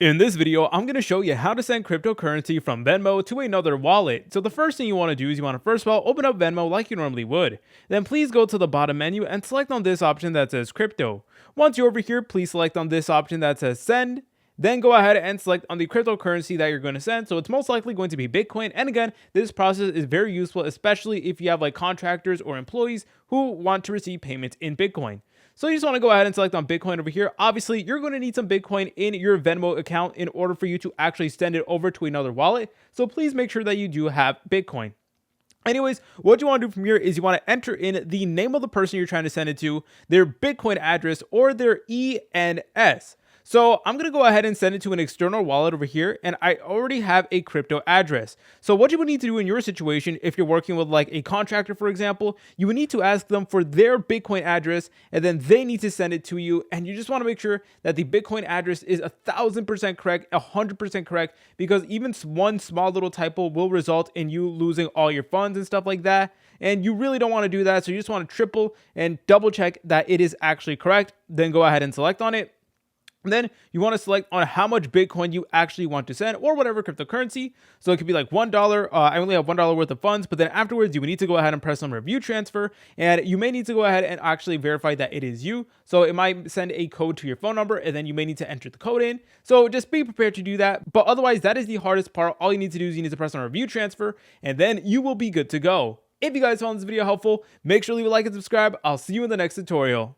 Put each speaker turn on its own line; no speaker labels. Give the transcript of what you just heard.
In this video, I'm going to show you how to send cryptocurrency from Venmo to another wallet. So the first thing you want to do is you want to first of all open up Venmo like you normally would. Then please go to the bottom menu and select on this option that says crypto. Once you're over here, please select on this option that says send. Then go ahead and select on the cryptocurrency that you're going to send. So it's most likely going to be Bitcoin. And again, this process is very useful, especially if you have like contractors or employees who want to receive payments in Bitcoin. So you just want to go ahead and select on Bitcoin over here. Obviously, you're going to need some Bitcoin in your Venmo account in order for you to actually send it over to another wallet. So please make sure that you do have Bitcoin. Anyways, what you want to do from here is you want to enter in the name of the person you're trying to send it to, their Bitcoin address, or their ENS. So I'm going to go ahead and send it to an external wallet over here, and I already have a crypto address. So what you would need to do in your situation, if you're working with like a contractor, for example, you would need to ask them for their Bitcoin address, and then they need to send it to you. And you just want to make sure that the Bitcoin address is 1,000% correct, 100% correct, because even one small little typo will result in you losing all your funds and stuff like that. And you really don't want to do that. So you just want to triple and double check that it is actually correct. Then go ahead and select on it. And then you want to select on how much Bitcoin you actually want to send or whatever cryptocurrency. So it could be like $1. I only have $1 worth of funds, but then afterwards you would need to go ahead and press on review transfer. And you may need to go ahead and actually verify that it is you. So it might send a code to your phone number and then you may need to enter the code in. So just be prepared to do that. But otherwise, that is the hardest part. All you need to do is you need to press on review transfer and then you will be good to go. If you guys found this video helpful, make sure to leave a like and subscribe. I'll see you in the next tutorial.